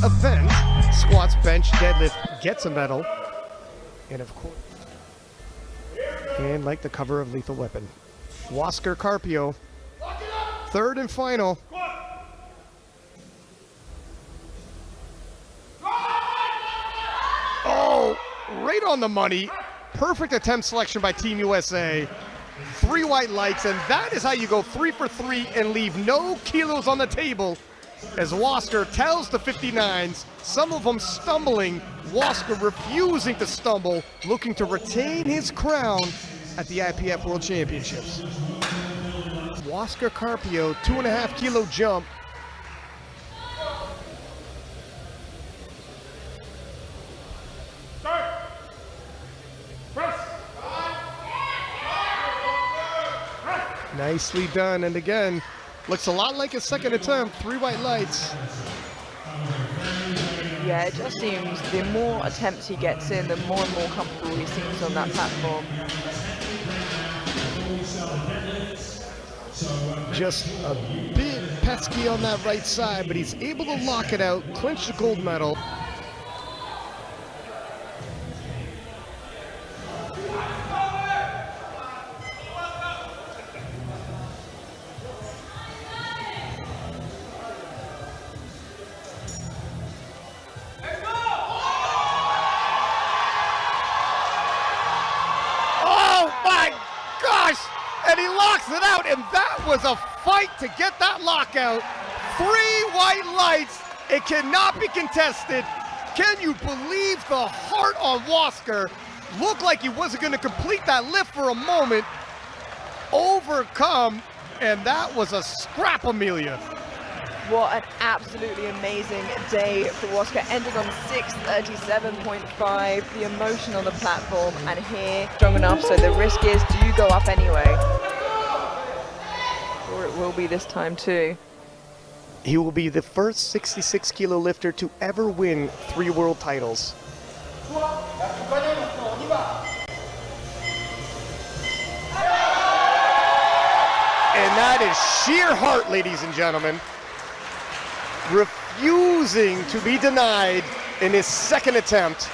event, squats, bench, deadlift, gets a medal. And of course, and like the cover of Lethal Weapon, Wascar Carpio, third and final. Oh, right on the money. Perfect attempt selection by Team USA. 3 white lights, and that is how you go 3 for 3 and leave no kilos on the table, as Wascar tells the 59s, some of them stumbling, Wascar refusing to stumble, looking to retain his crown at the IPF World Championships. Wascar Carpio, 2.5 kilo jump. Nicely done, and again, looks a lot like his second attempt, 3 white lights. Yeah, it just seems the more attempts he gets in, the more and more comfortable he seems on that platform. Just a bit pesky on that right side, but he's able to lock it out, clinch the gold medal. And he locks it out, and that was a fight to get that lockout. 3 white lights, it cannot be contested. Can you believe the heart on Wascar? Looked like he wasn't gonna complete that lift for a moment. Overcome, and that was a scrap, Amelia. What an absolutely amazing day for Wascar, ending on 6:37.5. The emotion on the platform, and here, strong enough, so the risk is, do you go up anyway? Or it will be this time too. He will be the first 66 kilo lifter to ever win 3 world titles. And that is sheer heart, ladies and gentlemen. Refusing to be denied in his second attempt.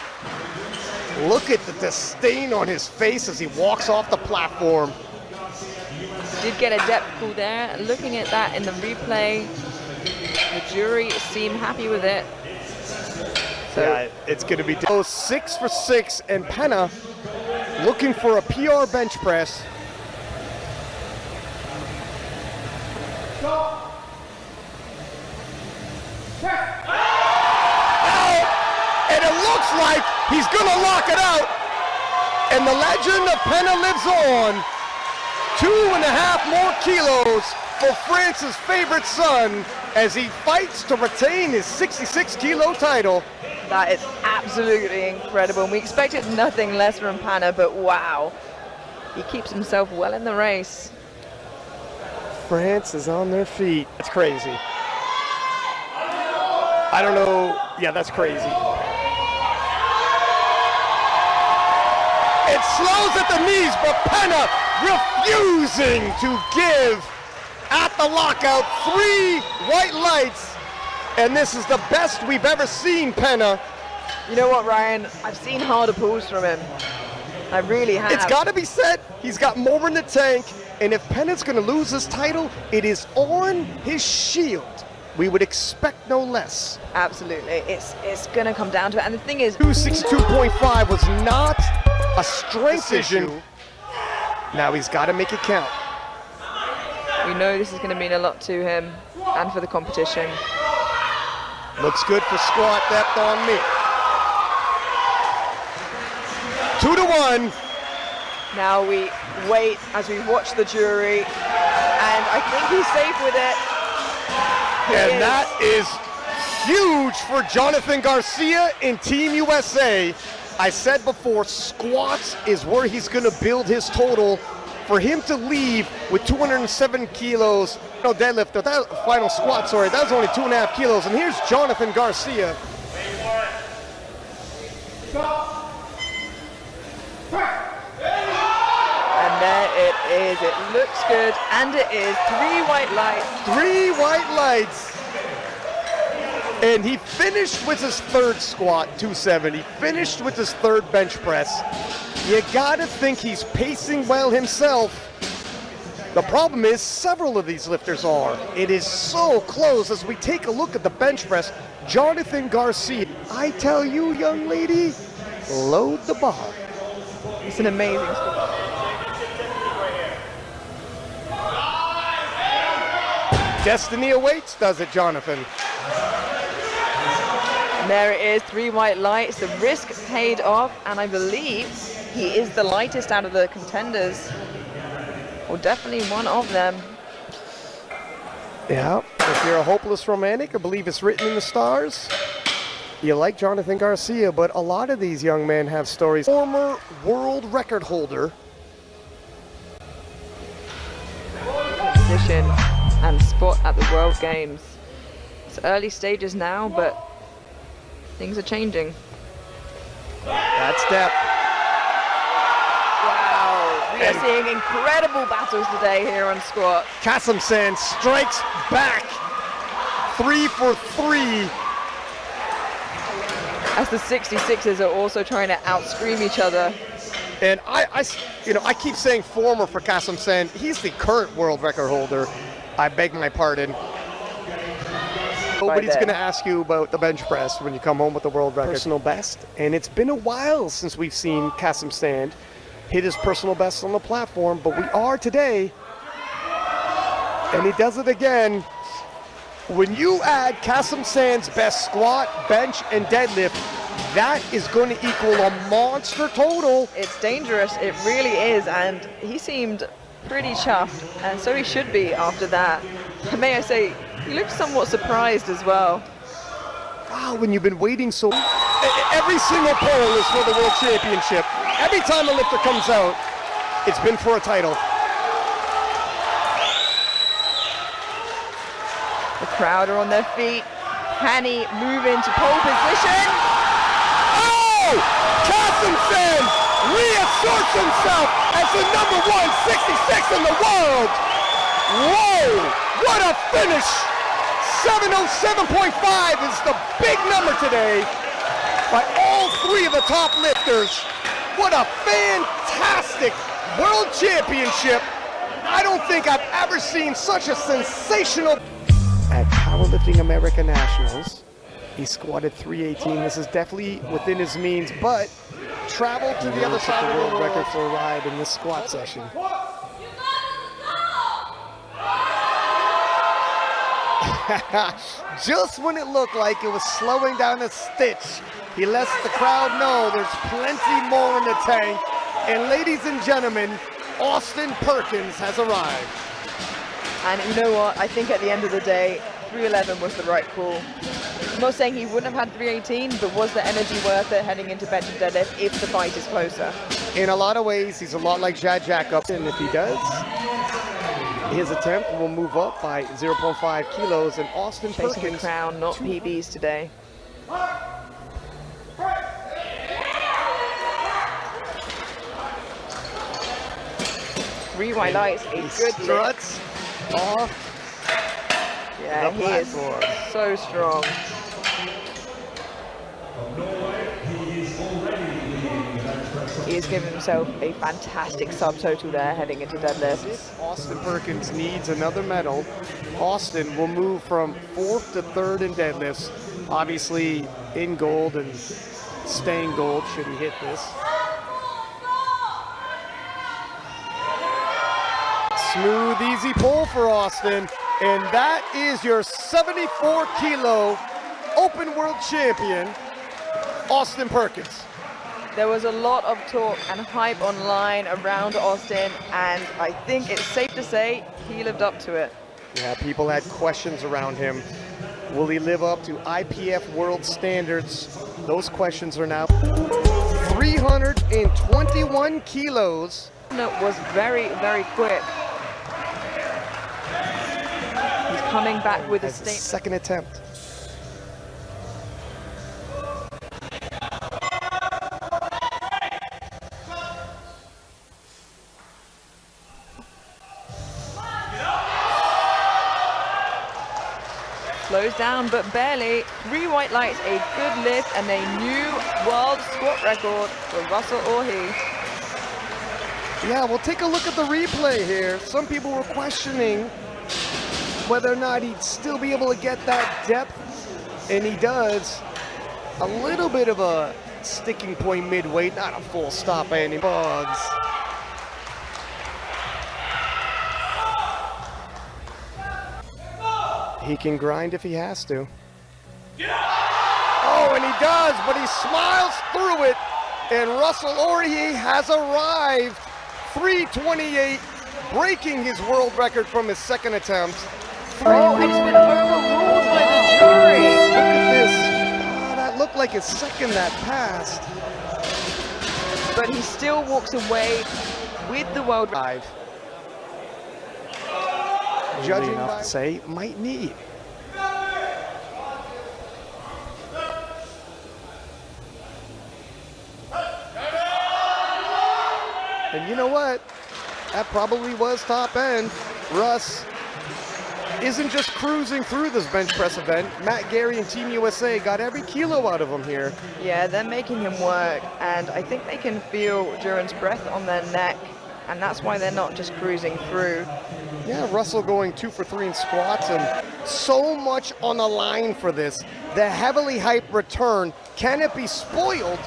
Look at the disdain on his face as he walks off the platform. Did get a depth pull there. Looking at that in the replay, the jury seem happy with it. So yeah, it's going to be 6 for 6, and Penna looking for a PR bench press. And it looks like he's gonna lock it out. And the legend of Penna lives on. 2.5 more kilos for France's favorite son as he fights to retain his 66 kilo title. That is absolutely incredible. And we expected nothing less from Penna, but wow. He keeps himself well in the race. France is on their feet. That's crazy. I don't know. Yeah, that's crazy. It slows at the knees, but Penna refusing to give at the lockout. 3 white lights, and this is the best we've ever seen Penna. You know what, Ryan? I've seen harder pulls from him. I really have. It's got to be said, he's got more in the tank, and if Penna's going to lose his title, it is on his shield. We would expect no less. Absolutely, it's going to come down to it. And the thing is, 262.5 was not a strength issue. Now he's got to make it count. We know this is going to mean a lot to him and for the competition. Looks good for squat depth on me. 2-1. Now we wait as we watch the jury, and I think he's safe with it. And that is huge for Jonathan Garcia in Team USA. I said before, squats is where he's going to build his total. For him to leave with 207 kilos, no deadlift, that final squat, sorry, that was only 2.5 kilos. And here's Jonathan Garcia. And there it is, it looks good, and it is 3 white lights. 3 white lights. And he finished with his third squat, 270. Finished with his third bench press. You gotta think he's pacing well himself. The problem is several of these lifters are. It is so close as we take a look at the bench press. Jonathan Garcia. I tell you, young lady, load the bar. It's an amazing squat. Destiny awaits, does it, Jonathan? And there it is, 3 white lights. The risk paid off, and I believe he is the lightest out of the contenders. Or definitely one of them. Yeah, if you're a hopeless romantic, I believe it's written in the stars. You like Jonathan Garcia, but a lot of these young men have stories. Former world record holder. Position and spot at the World Games. It's early stages now, but things are changing. That step. Wow, we are seeing incredible battles today here on squat. Kasemsand strikes back. 3 for 3. As the 66ers are also trying to outscream each other. And I keep saying former for Kasemsand. He's the current world record holder. I beg my pardon. Nobody's going to ask you about the bench press when you come home with the world record. Personal best. And it's been a while since we've seen Kasemsand hit his personal best on the platform, but we are today. And he does it again. When you add Kasemsand's best squat, bench, and deadlift, that is going to equal a monster total. It's dangerous, it really is, and he seemed pretty chuffed, and so he should be after that. And may I say, he looked somewhat surprised as well. Wow, when you've been waiting so... Every single poll is for the World Championship. Every time a lifter comes out, it's been for a title. The crowd are on their feet. Can he move into pole position? Oh! Kasemsand reasserts himself as the number 166 in the world. Whoa! What a finish! 707.5 is the big number today by all 3 of the top lifters. What a fantastic World Championship. I don't think I've ever seen such a sensational... At Powerlifting America Nationals, he squatted 318. This is definitely within his means, but traveled to the other side of the world record for a ride in this squat session. Just when it looked like it was slowing down a stitch, he lets the crowd know there's plenty more in the tank. And ladies and gentlemen, Austin Perkins has arrived. And you know what? I think at the end of the day, 311 was the right call. I'm not saying he wouldn't have had 318, but was the energy worth it heading into bench and deadlift if the fight is closer? In a lot of ways, he's a lot like Jad Jacobs, and if he does, his attempt will move up by 0.5 kilos, and Austin Chasing Perkins... the crown, not PBs today. Three white lights, a good struts off. Yeah, he is so strong. He has given himself a fantastic subtotal there heading into deadlift. Austin Perkins needs another medal. Austin will move from 4th to 3rd in deadlifts, obviously in gold and staying gold should he hit this. Smooth, easy pull for Austin. And that is your 74-kilo open world champion, Austin Perkins. There was a lot of talk and hype online around Austin, and I think it's safe to say he lived up to it. Yeah, people had questions around him. Will he live up to IPF world standards? Those questions are now 321 kilos. It was very, very quick. He's coming back with a second attempt. slows down, but barely. 3 white lights, a good lift, and a new world squat record for Russel Orhii. Yeah, we'll take a look at the replay here. Some people were questioning whether or not he'd still be able to get that depth, and he does. A little bit of a sticking point mid-weight, not a full stop by any bugs. He can grind if he has to. Oh, and he does, but he smiles through it, and Russel Orhii has arrived. 3:28, breaking his world record from his second attempt. Oh, and he's been overruled by the jury. Look at this. Oh, that looked like his second that passed. But he still walks away with the world record. Judging by say, might need. And you know what? That probably was top end. Russ isn't just cruising through this bench press event. Matt Gary and Team USA got every kilo out of him here. Yeah, they're making him work, and I think they can feel Jurins' breath on their neck, and that's why they're not just cruising through. Yeah, Russell going 2 for 3 in squats, and so much on the line for this. The heavily hyped return. Can it be spoiled?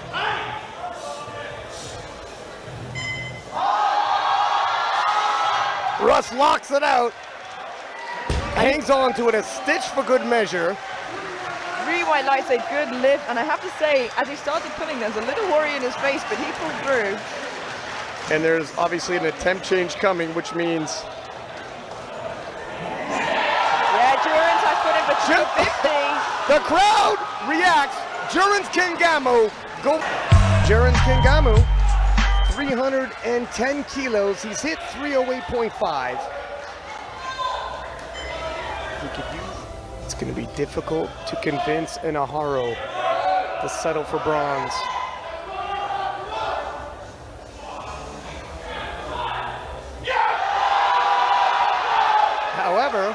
Russ locks it out. Hangs on to it, a stitch for good measure. 3 white lights, a good lift, and I have to say, as he started pulling, there's a little worry in his face, but he pulled through. And there's obviously an attempt change coming, which means... Yeah, Jurins has put in for 250. The crowd reacts. Jurins Kengamu go. Jurins Kengamu, 310 kilos. He's hit 308.5. It's going to be difficult to convince an Aharo to settle for bronze. However,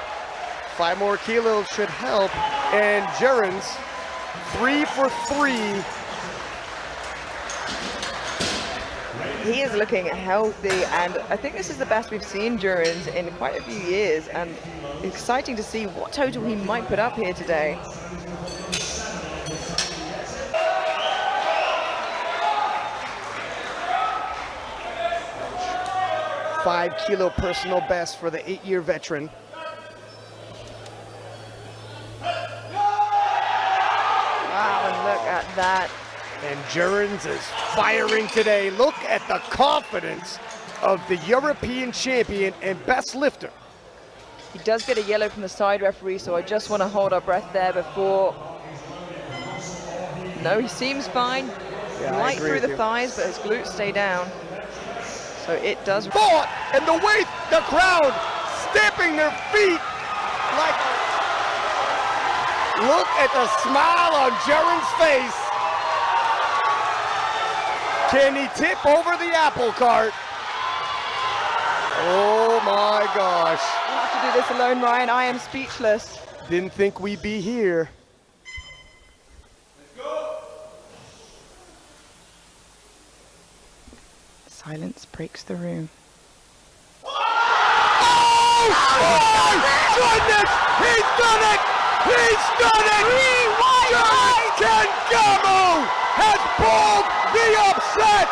5 more kilos should help, and Jurins 3 for 3. He is looking healthy, and I think this is the best we've seen Jurins in quite a few years, and exciting to see what total he might put up here today. Five-kilo personal best for the 8-year veteran. Wow, and look at that. And Jurins is firing today. Look at the confidence of the European champion and best lifter. He does get a yellow from the side referee, so I just want to hold our breath there before. No, he seems fine. Yeah, Light through the thighs, but his glutes stay down. So it does. Fought, and the weight, the crowd stamping their feet like. Look at the smile on Jurins' face. Can he tip over the apple cart? Oh my gosh. I have to do this alone, Ryan. I am speechless. Didn't think we'd be here. Silence breaks the room. Oh my goodness! He's done it! He's done it! Kengamu has pulled the upset!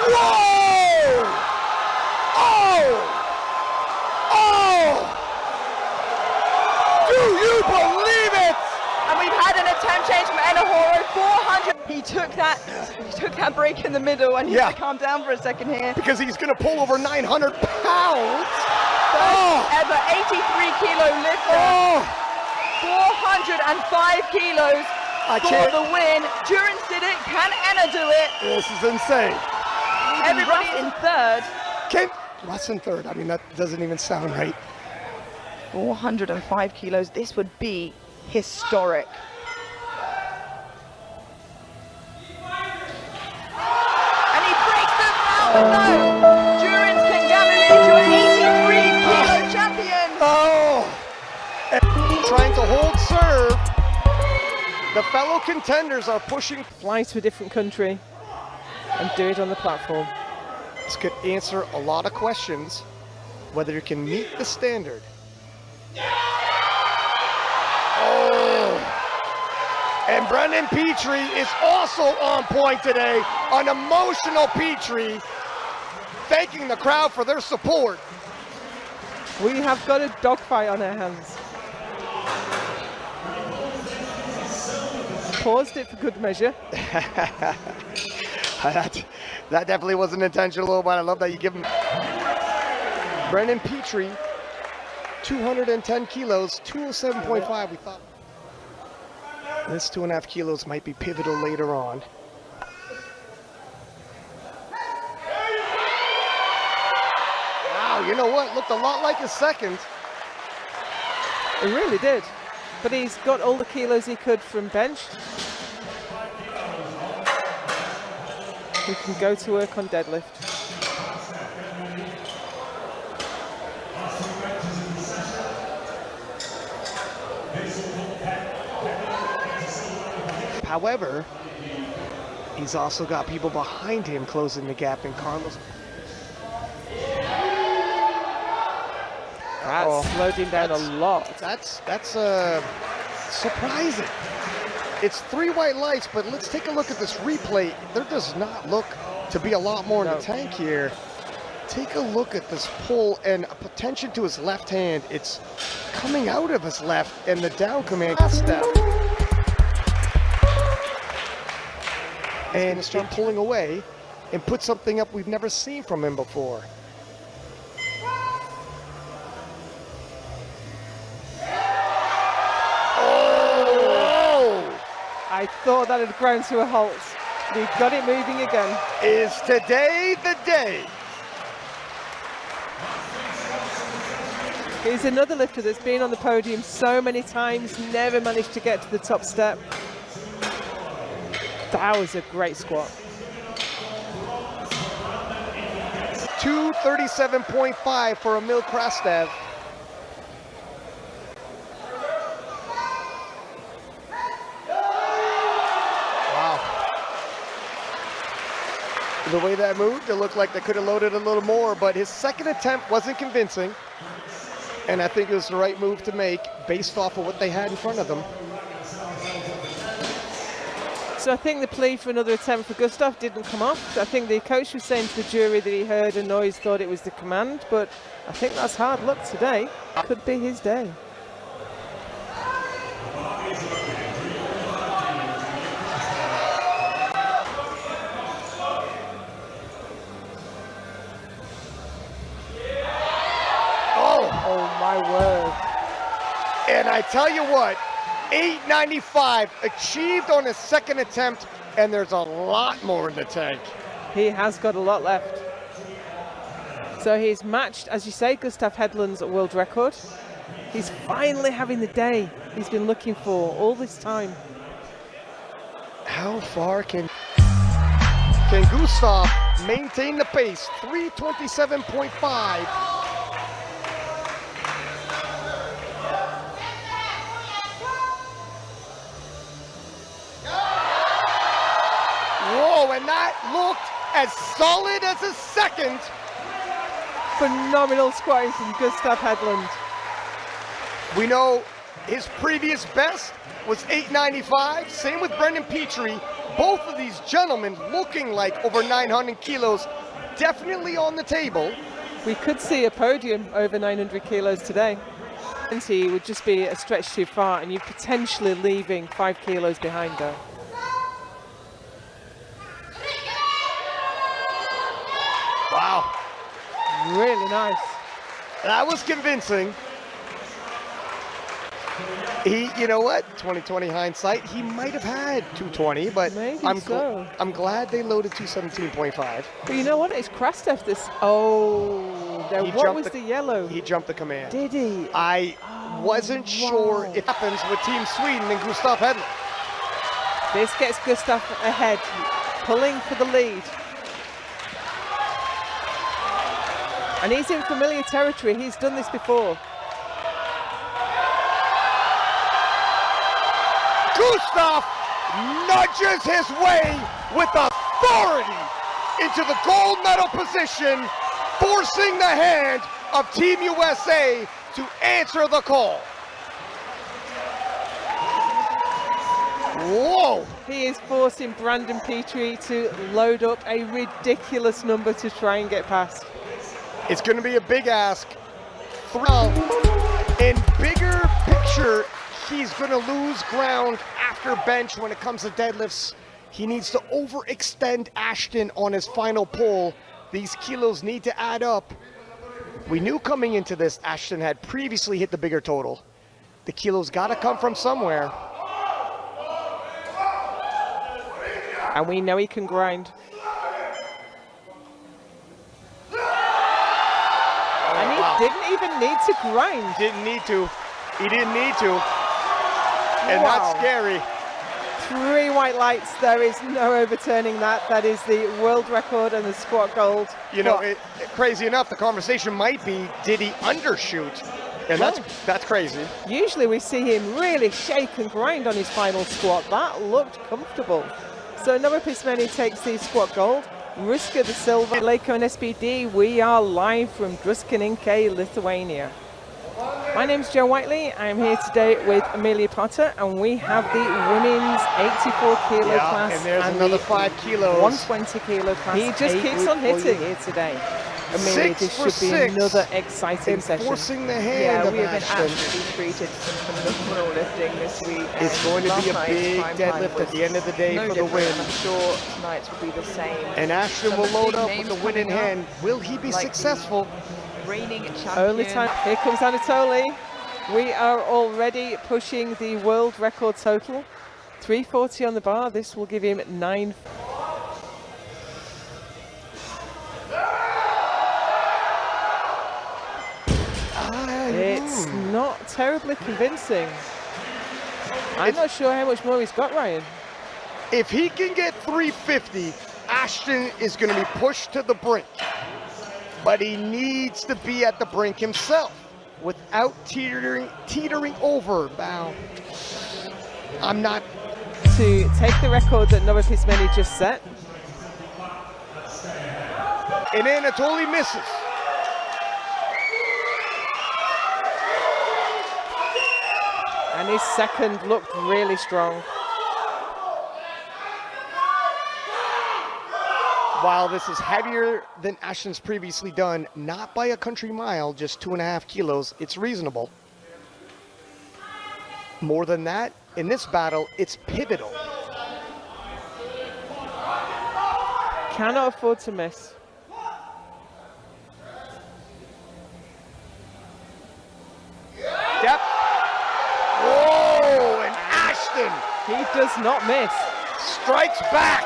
Whoa! Oh! Oh! Do you believe it? And we've had an attempt change from Aharo, 400. He took that break in the middle, and he had to calm down for a second here. Because he's going to pull over 900 pounds. Ever 83 kilo lifter. 405 kilos for the win. Jurins did it. Can Anna do it? This is insane. Everybody in third. Russ in third. I mean, that doesn't even sound right. 405 kilos. This would be historic. And he breaks the ground. No. Jurins Kengamu into an 83 kilo champion. Oh. And trying to hold serve. The fellow contenders are pushing. Fly to a different country and do it on the platform. This could answer a lot of questions, whether it can meet the standard. Oh! And Brendan Pitre is also on point today. An emotional Pitre, thanking the crowd for their support. We have got a dogfight on our hands. Paused it for good measure. That definitely wasn't intentional, but I love that you give him. Brendan Pitre, 210 kilos, 207.5. We thought this 2.5 kilos might be pivotal later on. Wow, you know what? Looked a lot like his second. It really did. But he's got all the kilos he could from bench. He can go to work on deadlift. However, he's also got people behind him closing the gap in Carlos. That slowed him down a lot. That's surprising. It's 3 white lights, but let's take a look at this replay. There does not look to be a lot more in the tank here. Take a look at this pull and attention to his left hand. It's coming out of his left and the down command step. And start pulling away and put something up we've never seen from him before. I thought that had ground to a halt. We've got it moving again. Is today the day? He's another lifter that's been on the podium so many times, never managed to get to the top step. That was a great squat. 237.5 for Emil Krastev. The way that moved, it looked like they could have loaded a little more, but his second attempt wasn't convincing. And I think it was the right move to make based off of what they had in front of them. So I think the plea for another attempt for Gustav didn't come off. I think the coach was saying to the jury that he heard a noise, thought it was the command, but I think that's hard luck today. Could be his day. My word. And I tell you what, 895 achieved on his second attempt, and there's a lot more in the tank. He has got a lot left. So he's matched, as you say, Gustav Hedlund's world record. He's finally having the day he's been looking for all this time. How far can Gustav maintain the pace? 327.5. And that looked as solid as a second. Phenomenal squatting from Gustav Hedlund. We know his previous best was 895. Same with Brendan Pitre. Both of these gentlemen looking like over 900 kilos, definitely on the table. We could see a podium over 900 kilos today. It would just be a stretch too far, and you're potentially leaving 5 kilos behind there. Wow. Really nice. That was convincing. He, you know what, 2020 hindsight, he might have had 220, but Maybe I'm glad they loaded 217.5. But you know what, it's Krastev this. Oh, there, what was the yellow? He jumped the command. Did he? I wasn't sure if it happens with Team Sweden and Gustav Hedlund. This gets Gustav ahead, pulling for the lead. And he's in familiar territory. He's done this before. Gustav nudges his way with authority into the gold medal position, forcing the hand of Team USA to answer the call. Whoa! He is forcing Brandon Pitre to load up a ridiculous number to try and get past. It's going to be a big ask. In bigger picture, he's going to lose ground after bench when it comes to deadlifts. He needs to overextend Ashton on his final pull. These kilos need to add up. We knew coming into this, Ashton had previously hit the bigger total. The kilos got to come from somewhere. And we know he can grind. And he didn't even need to grind. Didn't need to. He didn't need to. And Wow. that's scary. 3 white lights, there is no overturning that. That is the world record and the squat gold. You know, crazy enough, the conversation might be, did he undershoot? And that's crazy. Usually we see him really shake and grind on his final squat. That looked comfortable. So Novopysmennyi takes the squat gold. Rouska the silver. Leko and SPD, we are live from Druskininkai, Lithuania. My name's Joe Whiteley. I'm here today with Amelia Potter, and we have the women's 84 kilo class and there's another 5 kilos. 120 kilo class. He just keeps on hitting here today. Amelia, this should be another exciting session. Forcing the hand of we have been Ashton. absolutely treated to some phenomenal lifting this week. It's going to be a big deadlift at the end of the day for the win. I'm sure tonight's will be the same. And Ashton Some will load big up names with the win in coming up, hand. Will he be like successful? Reigning champion. Only time. Here comes Anatolii. We are already pushing the world record total. 340 on the bar. This will give him 9. It's not terribly convincing. I'm not sure how much more he's got, Ryan. If he can get 350, Ashton is going to be pushed to the brink. But he needs to be at the brink himself without teetering over. Wow. I'm not. To take the record that Novopysmennyi just set. And Anatolii misses. And his second looked really strong. While this is heavier than Ashton's previously done, not by a country mile, just 2.5 kilos, it's reasonable. More than that, in this battle, it's pivotal. Cannot afford to miss. Depth. Whoa, and Ashton He does not miss. strikes back,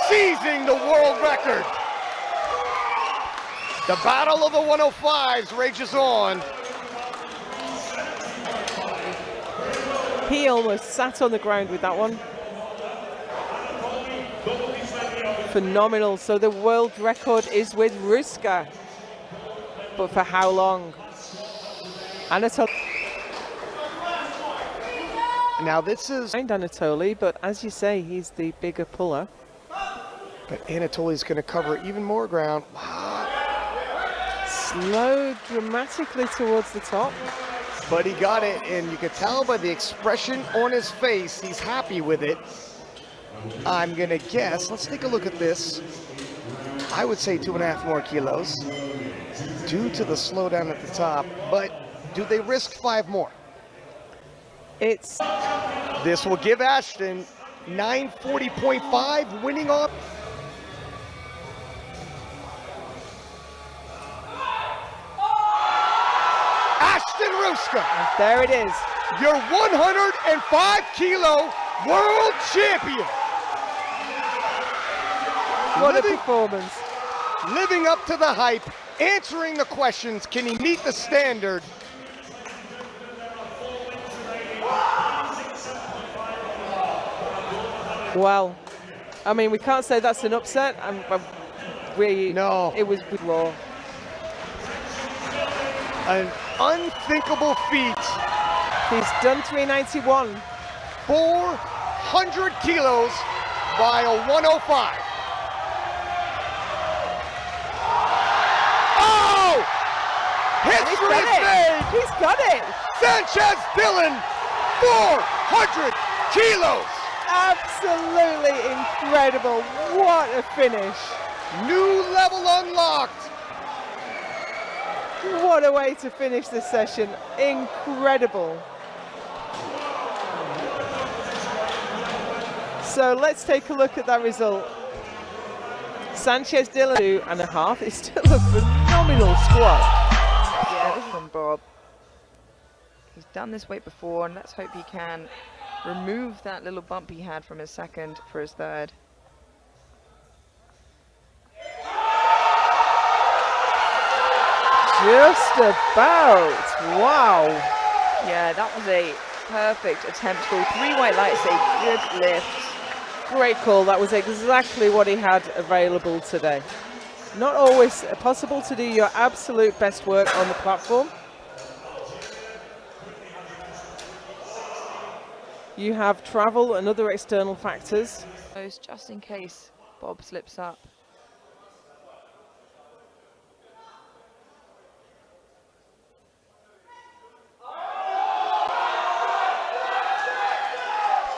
seizing the world record. The battle of the 105s rages on. He almost sat on the ground with that one. Phenomenal. So the world record is with Rouska. But for how long? Anatolii. Now this is, Anatolii, but as you say, he's the bigger puller. but Anatolii's going to cover even more ground. Slow dramatically towards the top. But he got it, and you could tell by the expression on his face, he's happy with it. I'm gonna guess, let's take a look at this. I would say 2.5 more kilos due to the slowdown at the top, but do they risk 5 more? It's This will give Ashton 940.5, winning off. Ashton Rouska, there it is. your 105 kilo world champion. What a performance. Living up to the hype, answering the questions, can he meet the standard? Well, I mean, we can't say that's an upset. No. It was with law. An unthinkable feat He's done 391. 400 kilos by a 105. Oh! History is made! He's got it! Sanchez Dillon, 400 kilos! Absolutely incredible. What a finish. New level unlocked. What a way to finish this session. Incredible. So let's take a look at that result. Sanchez Dillon, 2.5. It's still a phenomenal squat. Yeah, this is from Bob. He's done this weight before, and let's hope he can remove that little bump he had from his second for his third. Just about. Wow. Yeah, that was a perfect attempt for 3 white lights, a good lift. Great call. That was exactly what he had available today. Not always possible to do your absolute best work on the platform. You have travel and other external factors. Just in case Bob slips up.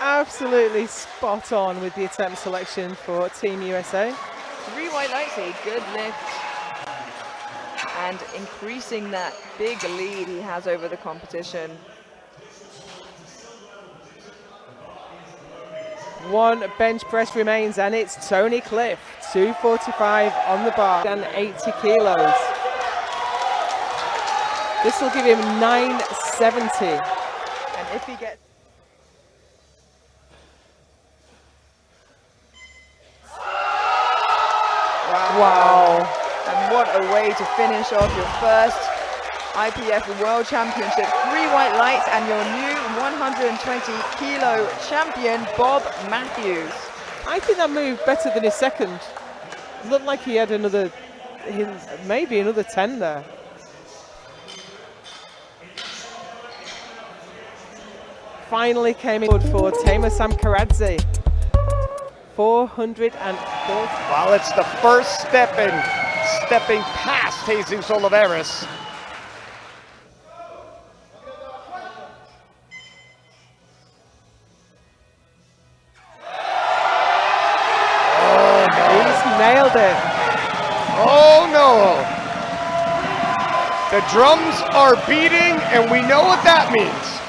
Absolutely spot on with the attempt selection for Team USA. 3 white lights, a good lift. And increasing that big lead he has over the competition. One bench press remains, and it's Tony Cliff, 245 on the bar and 80 kilos. This will give him 970. And if he gets... Wow. And what a way to finish off your first IPF World Championship. 3 white lights and your new 120 kilo champion, Bob Mathews. I think that moved better than his second. Looked like he had another, maybe another 10 there. Finally came in for Temur Samkharadze. 440. Well, it's the first stepping past Jesus Olivares. He's nailed it. Oh no! The drums are beating, and we know what that means.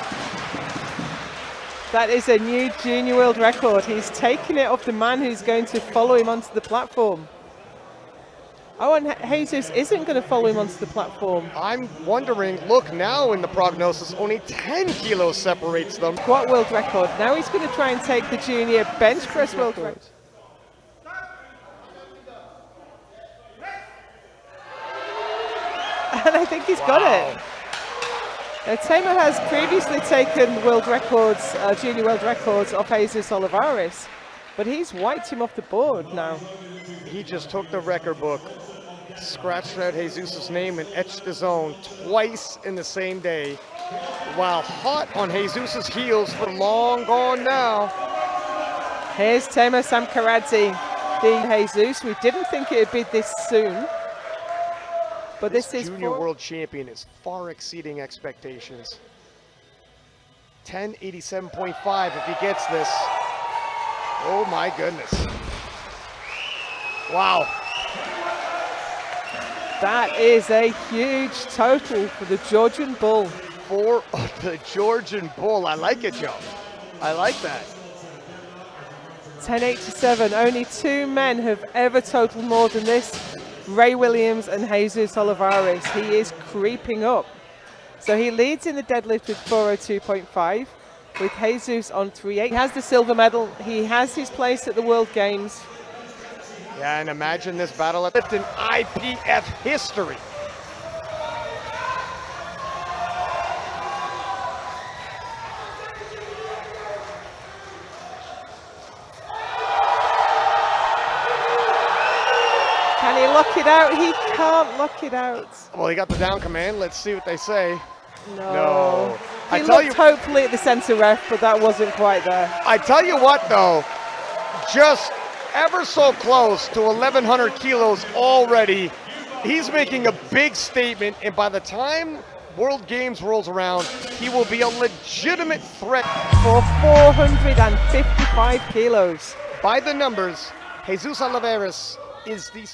That is a new junior world record. He's taking it off the man who's going to follow him onto the platform. Oh, and Jesus isn't going to follow him onto the platform. I'm wondering, look now in the prognosis, only 10 kilos separates them. Squat world record. Now he's going to try and take the junior bench press world record. And I think he's got it. Temur has previously taken world records, junior world records off Jesus Olivares, but he's wiped him off the board now. He just took the record book, scratched out Jesus' name and etched his own twice in the same day, while hot on Jesus' heels for long gone now. Here's Temur Samkharadze, the Jesus. We didn't think it would be this soon. But this is junior world champion is far exceeding expectations. 1087.5 if he gets this. Oh my goodness. Wow. That is a huge total for the Georgian Bull. For the Georgian Bull. I like it, Joe. I like that. 1087. Only 2 men have ever totaled more than this. Ray Williams and Jesus Olivares. He is creeping up. So he leads in the deadlift with 402.5 with Jesus on 38. He has the silver medal. He has his place at the World Games. Yeah, and imagine this battle at in IPF history. Can he lock it out? He can't lock it out. Well, he got the down command. Let's see what they say. No. He looked hopefully at the center ref, but that wasn't quite there. I tell you what, though, just ever so close to 1,100 kilos already. He's making a big statement, and by the time World Games rolls around, he will be a legitimate threat. For 455 kilos. By the numbers, Jesus Olivares is the...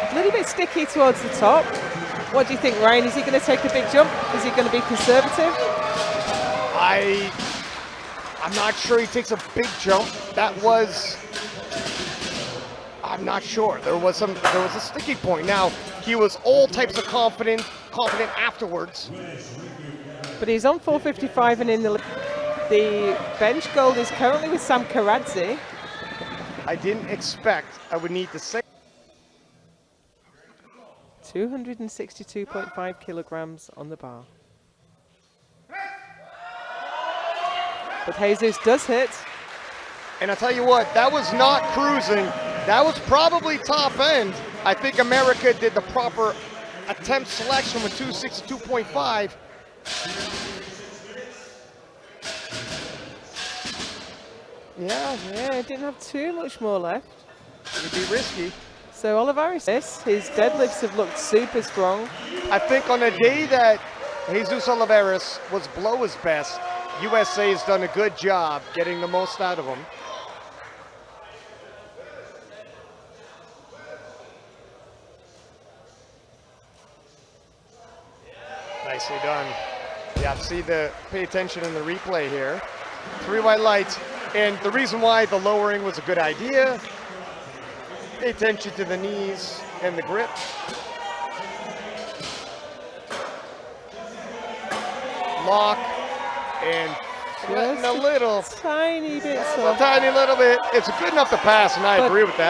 A little bit sticky towards the top. What do you think, Ryan? Is he going to take a big jump? Is he going to be conservative? I'm not sure he takes a big jump. That was... I'm not sure. There was a sticky point. Now, he was all types of confident afterwards. But he's on 455 and in the bench gold is currently with Samkharadze. I didn't expect I would need to say 262.5 kilograms on the bar. But Jesus does hit. And I'll tell you what, that was not cruising. That was probably top end. I think America did the proper attempt selection with 262.5. Yeah, it didn't have too much more left. It'd be risky. So Olivares, his deadlifts have looked super strong. I think on a day that Jesus Olivares was below his best, USA has done a good job getting the most out of him. Nicely done. Yeah, pay attention in the replay here. 3 white lights, and the reason why the lowering was a good idea, pay attention to the knees and the grip. Lock and threaten a little. Tiny bit A tiny little bit. It's good enough to pass, and I agree with that.